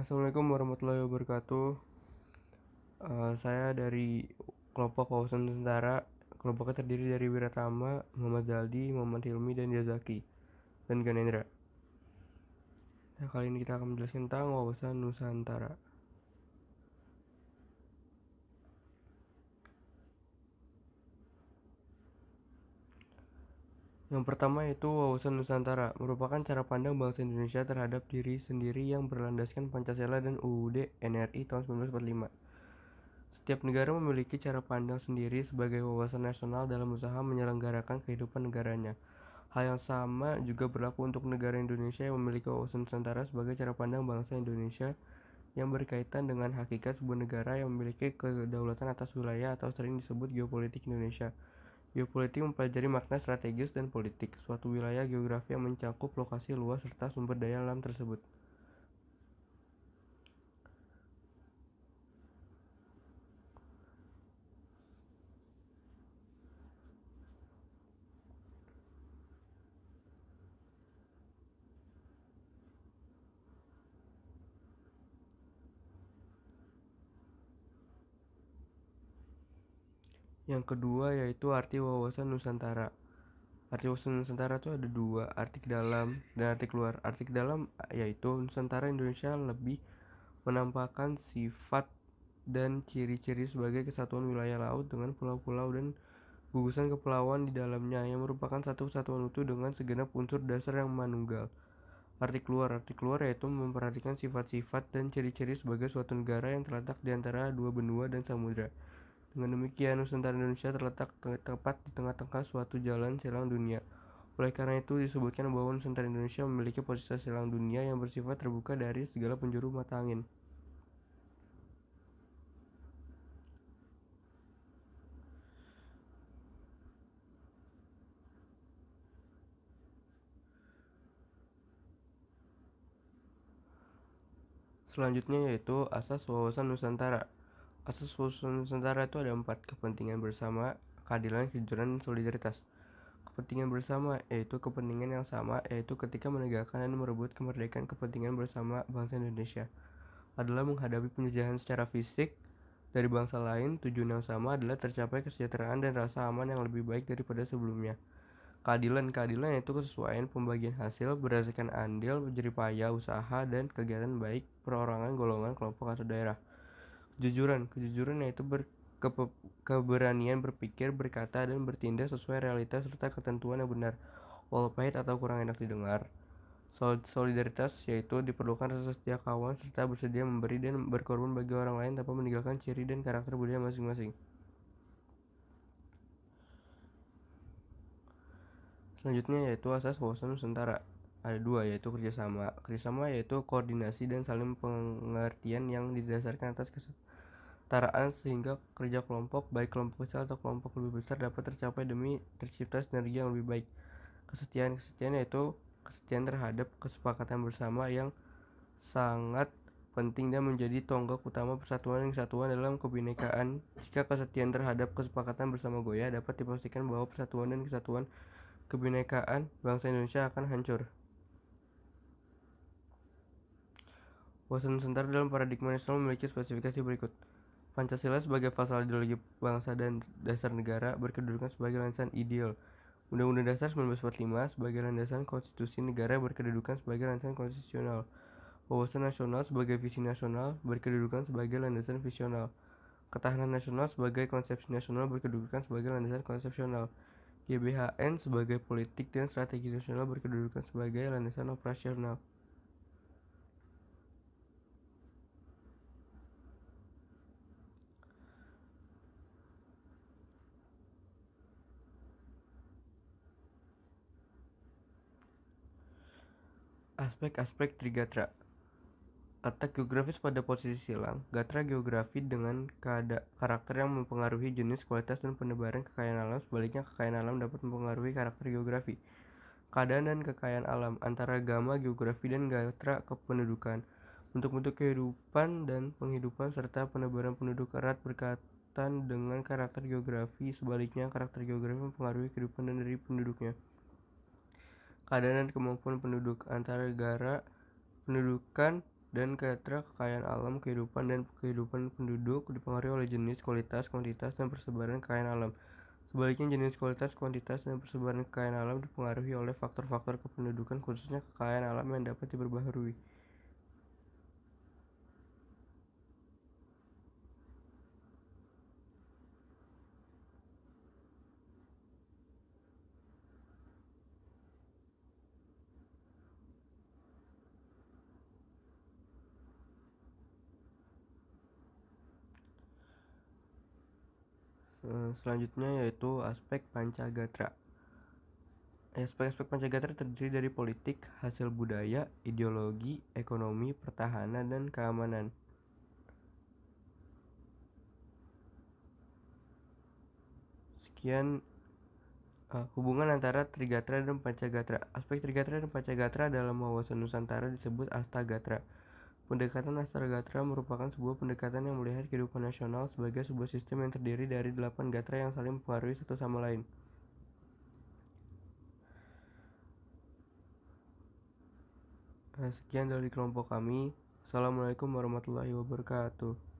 Assalamualaikum warahmatullahi wabarakatuh. Saya dari kelompok wawasan Nusantara. Kelompoknya terdiri dari Wiratama, Muhammad Zaldi, Muhammad Hilmi, dan Yazaki, dan Ganendra. Nah, kali ini kita akan menjelaskan tentang wawasan Nusantara. Yang pertama yaitu wawasan Nusantara, merupakan cara pandang bangsa Indonesia terhadap diri sendiri yang berlandaskan Pancasila dan UUD NRI tahun 1945. Setiap negara memiliki cara pandang sendiri sebagai wawasan nasional dalam usaha menyelenggarakan kehidupan negaranya. Hal yang sama juga berlaku untuk negara Indonesia yang memiliki wawasan Nusantara sebagai cara pandang bangsa Indonesia yang berkaitan dengan hakikat sebuah negara yang memiliki kedaulatan atas wilayah atau sering disebut geopolitik Indonesia. Geopolitik mempelajari makna strategis dan politik suatu wilayah geografi yang mencakup lokasi luas serta sumber daya alam tersebut. Yang kedua yaitu arti wawasan Nusantara. Arti wawasan Nusantara itu ada dua, arti dalam dan arti luar. Arti dalam yaitu Nusantara Indonesia lebih menampakkan sifat dan ciri-ciri sebagai kesatuan wilayah laut dengan pulau-pulau dan gugusan kepulauan di dalamnya yang merupakan satu kesatuan utuh dengan segenap unsur dasar yang manunggal. Arti keluar yaitu memperhatikan sifat-sifat dan ciri-ciri sebagai suatu negara yang terletak di antara dua benua dan samudra. Dengan demikian, Nusantara Indonesia terletak tepat di tengah-tengah suatu jalan silang dunia. Oleh karena itu, disebutkan bahwa Nusantara Indonesia memiliki posisi silang dunia yang bersifat terbuka dari segala penjuru mata angin. Selanjutnya yaitu asas wawasan Nusantara. Asas wawasan Nusantara itu ada 4: kepentingan bersama, keadilan, kejujuran, dan solidaritas. Kepentingan bersama yaitu kepentingan yang sama, yaitu ketika menegakkan dan merebut kemerdekaan. Kepentingan bersama bangsa Indonesia adalah menghadapi penjajahan secara fisik dari bangsa lain. Tujuan yang sama adalah tercapai kesejahteraan dan rasa aman yang lebih baik daripada sebelumnya. Keadilan yaitu kesesuaian pembagian hasil berdasarkan andil, jeripaya, usaha, dan kegiatan baik perorangan, golongan, kelompok, atau daerah. Kejujuran yaitu keberanian berpikir, berkata, dan bertindak sesuai realitas serta ketentuan yang benar, walau pahit atau kurang enak didengar. Solidaritas yaitu diperlukan rasa setia kawan serta bersedia memberi dan berkorban bagi orang lain tanpa meninggalkan ciri dan karakter budaya masing-masing. Selanjutnya yaitu asas wawasan Nusantara. Ada dua, yaitu kerjasama. Kerjasama yaitu koordinasi dan saling pengertian yang didasarkan atas kesetaraan sehingga kerja kelompok, baik kelompok kecil atau kelompok lebih besar, dapat tercapai demi tercipta sinergi yang lebih baik. Kesetiaan yaitu kesetiaan terhadap kesepakatan bersama yang sangat penting dan menjadi tonggak utama persatuan dan kesatuan dalam kebinekaan. Jika kesetiaan terhadap kesepakatan bersama goyah, dapat dipastikan bahwa persatuan dan kesatuan kebinekaan bangsa Indonesia akan hancur. Wawasan Nusantara dalam paradigma nasional memiliki spesifikasi berikut. Pancasila sebagai fasal ideologi bangsa dan dasar negara berkedudukan sebagai landasan ideal. Undang-Undang Dasar 1945 sebagai landasan konstitusi negara berkedudukan sebagai landasan konstitusional. Wawasan nasional sebagai visi nasional berkedudukan sebagai landasan visional. Ketahanan nasional sebagai konsepsi nasional berkedudukan sebagai landasan konsepsional. GBHN sebagai politik dan strategi nasional berkedudukan sebagai landasan operasional. Aspek-aspek Trigatra. Letak geografis pada posisi silang. Gatra geografi dengan karakter yang mempengaruhi jenis, kualitas, dan penebaran kekayaan alam. Sebaliknya, kekayaan alam dapat mempengaruhi karakter geografi. Keadaan dan kekayaan alam antara gama geografi dan gatra kependudukan. Bentuk-bentuk kehidupan dan penghidupan serta penebaran penduduk erat berkaitan dengan karakter geografi. Sebaliknya, karakter geografi mempengaruhi kehidupan dan dari penduduknya. Keadaan dan kemampuan penduduk antara negara pendudukan Dan gatra kekayaan alam, kehidupan dan kehidupan penduduk dipengaruhi oleh jenis, kualitas, kuantitas, dan persebaran kekayaan alam. Sebaliknya, jenis, kualitas, kuantitas, dan persebaran kekayaan alam dipengaruhi oleh faktor-faktor kependudukan, khususnya kekayaan alam yang dapat diperbaharui. Selanjutnya yaitu aspek Pancagatra. Aspek-aspek Pancagatra terdiri dari politik, hasil budaya, ideologi, ekonomi, pertahanan, dan keamanan. Sekian hubungan antara Trigatra dan Pancagatra. Aspek Trigatra dan Pancagatra dalam wawasan Nusantara disebut Astagatra. Pendekatan Astagatra merupakan sebuah pendekatan yang melihat kehidupan nasional sebagai sebuah sistem yang terdiri dari 8 gatra yang saling mempengaruhi satu sama lain. Sekian dari kelompok kami. Assalamualaikum warahmatullahi wabarakatuh.